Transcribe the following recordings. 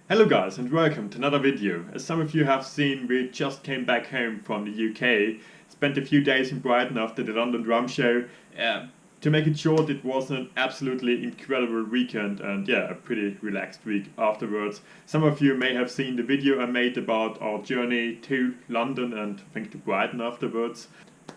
Hello guys and welcome to another video. As some of you have seen, we just came back home from the UK, spent a few days in Brighton after the London drum show. To make it short, it was an absolutely incredible weekend and a pretty relaxed week afterwards. Some of you may have seen the video I made about our journey to London and I think to Brighton afterwards.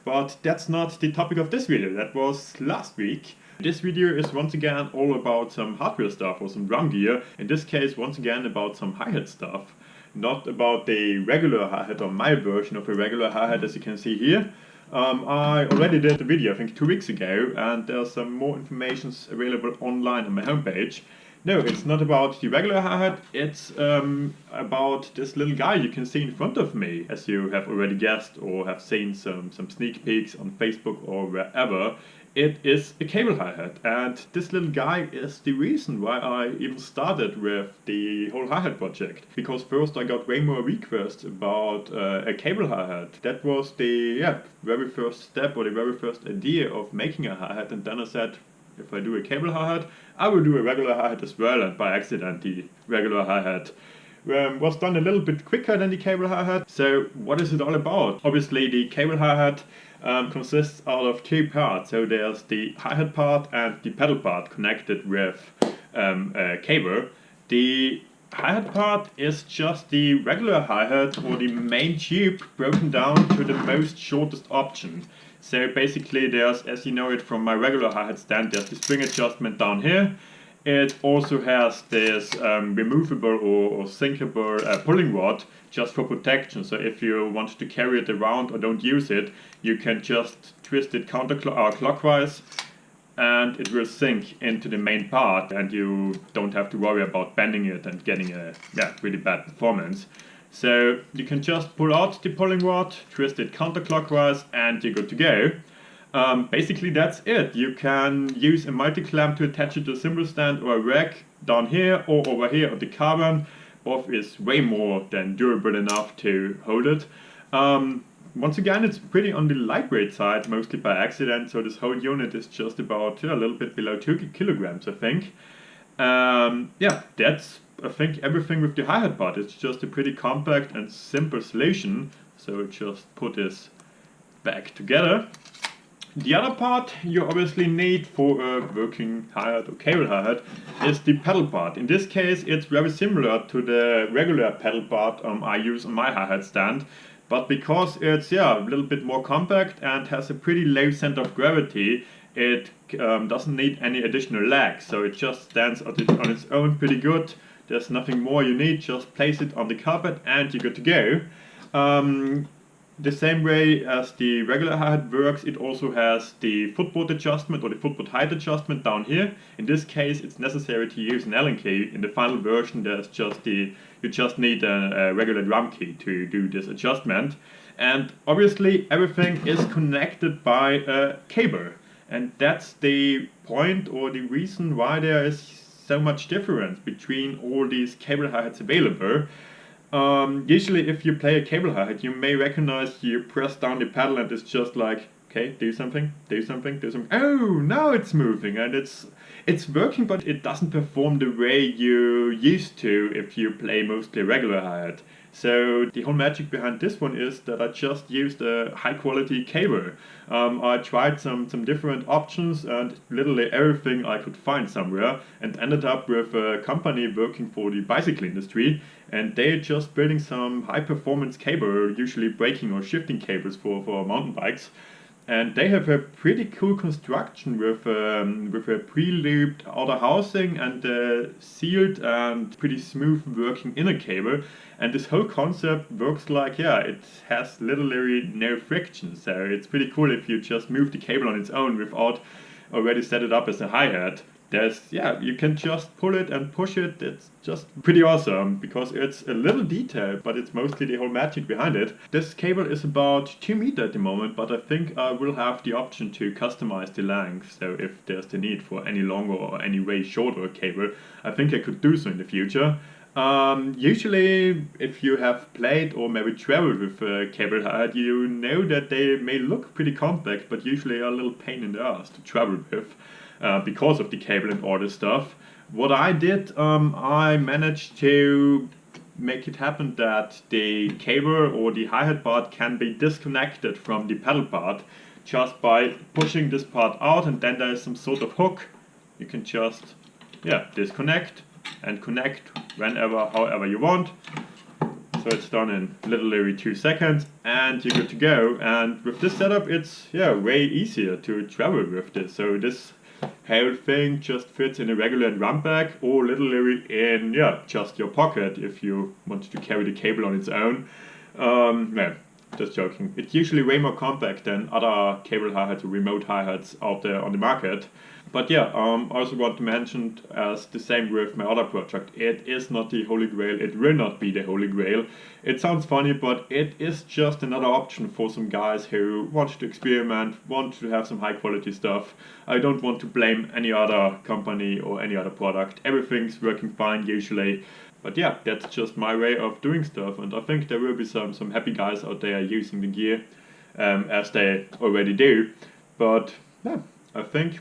But that's not the topic of this video, that was last week. This video is once again all about some hardware stuff or some drum gear. In this case, once again about some hi-hat stuff. Not about the regular hi-hat or my version of a regular hi-hat as you can see here. I already did the video I think 2 weeks ago and there's some more information available online on my homepage. No, it's not about the regular hi-hat, it's about this little guy you can see in front of me, as you have already guessed or have seen some sneak peeks on Facebook or wherever. It is a cable hi-hat, and this little guy is the reason why I even started with the whole hi-hat project. Because first I got way more requests about a cable hi-hat. That was the very first step or the very first idea of making a hi-hat, and then I said, if I do a cable hi-hat, I will do a regular hi-hat as well, and by accident the regular hi-hat was done a little bit quicker than the cable hi-hat. So what is it all about? Obviously the cable hi-hat consists out of two parts. So there's the hi-hat part and the pedal part connected with a cable. The hi-hat part is just the regular hi-hat or the main tube broken down to the most shortest option. So basically there's, as you know it from my regular hi-hat stand, there's the string adjustment down here. It also has this removable or sinkable pulling rod just for protection. So if you want to carry it around or don't use it, you can just twist it counterclockwise and it will sink into the main part and you don't have to worry about bending it and getting a really bad performance. So you can just pull out the pulling rod, twist it counterclockwise and you're good to go. Basically that's it. You can use a multi-clamp to attach it to a cymbal stand or a rack down here or over here on the carbon. Both is way more than durable enough to hold it. Once again, it's pretty on the lightweight side, mostly by accident, so this whole unit is just about a little bit below 2 kilograms, I think. That's I think everything with the hi-hat part. It's just a pretty compact and simple solution, so just put this back together. The other part you obviously need for a working hi-hat or cable hi-hat is the pedal part. In this case it's very similar to the regular pedal part I use on my hi-hat stand, but because it's a little bit more compact and has a pretty low center of gravity, it doesn't need any additional legs, so it just stands on its own pretty good. There's nothing more you need, just place it on the carpet and you're good to go. The same way as the regular hi-hat works, it also has the footboard adjustment or the footboard height adjustment down here. In this case it's necessary to use an Allen key. In the final version you just need a regular drum key to do this adjustment. And obviously everything is connected by a cable. And that's the point or the reason why there is so much difference between all these cable hi-hats available. Usually if you play a cable hi-hat you may recognize you press down the pedal and it's just like, okay, do something, do something, do something. Oh, now it's moving and it's working, but it doesn't perform the way you used to if you play mostly regular hi-hat. So the whole magic behind this one is that I just used a high quality cable. I tried some different options and literally everything I could find somewhere and ended up with a company working for the bicycle industry, and they're just building some high performance cable, usually braking or shifting cables for mountain bikes. And they have a pretty cool construction with a pre-looped outer housing and a sealed and pretty smooth working inner cable. And this whole concept works like, it has literally no friction. So it's pretty cool if you just move the cable on its own without already set it up as a hi-hat. You can just pull it and push it. It's just pretty awesome because it's a little detail, but it's mostly the whole magic behind it. This cable is about 2 meters at the moment, but I think I will have the option to customize the length. So if there's the need for any longer or any way shorter cable, I think I could do so in the future. Usually if you have played or maybe traveled with a cable hi-hat, you know that they may look pretty compact, but usually are a little pain in the ass to travel with. Because of the cable and all this stuff. what I did, I managed to make it happen that the cable or the hi-hat part can be disconnected from the pedal part just by pushing this part out, and then there's some sort of hook. You can just disconnect and connect whenever, however you want. So it's done in literally 2 seconds and you're good to go. And with this setup it's way easier to travel with this. So this whole thing just fits in a regular drum bag or literally in just your pocket if you want to carry the cable on its own. No, just joking. It's usually way more compact than other cable hi-hats or remote hi-hats out there on the market. But I also want to mention, as the same with my other project, it is not the holy grail, it will not be the holy grail. It sounds funny, but it is just another option for some guys who want to experiment, want to have some high quality stuff. I don't want to blame any other company or any other product. Everything's working fine usually. But that's just my way of doing stuff, and I think there will be some happy guys out there using the gear, as they already do. But I think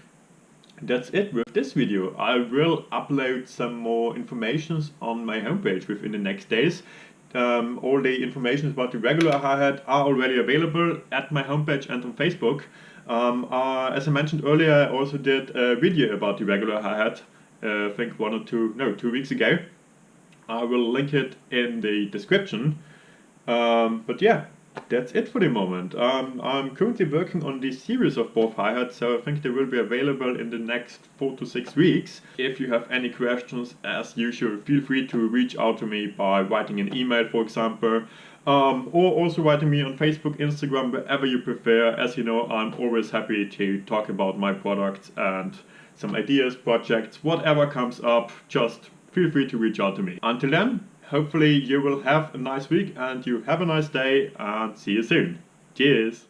that's it with this video. I will upload some more informations on my homepage within the next days. All the information about the regular hi-hat are already available at my homepage and on Facebook. As I mentioned earlier, I also did a video about the regular hi-hat, I think 2 weeks ago. I will link it in the description. But that's it for the moment. I'm currently working on the series of both hi-hats, so I think they will be available in the next 4 to 6 weeks. If you have any questions, as usual, feel free to reach out to me by writing an email, for example, or also writing me on Facebook, Instagram, wherever you prefer. As you know, I'm always happy to talk about my products and some ideas, projects, whatever comes up, just feel free to reach out to me. Until then, hopefully you will have a nice week and you have a nice day, and see you soon. Cheers!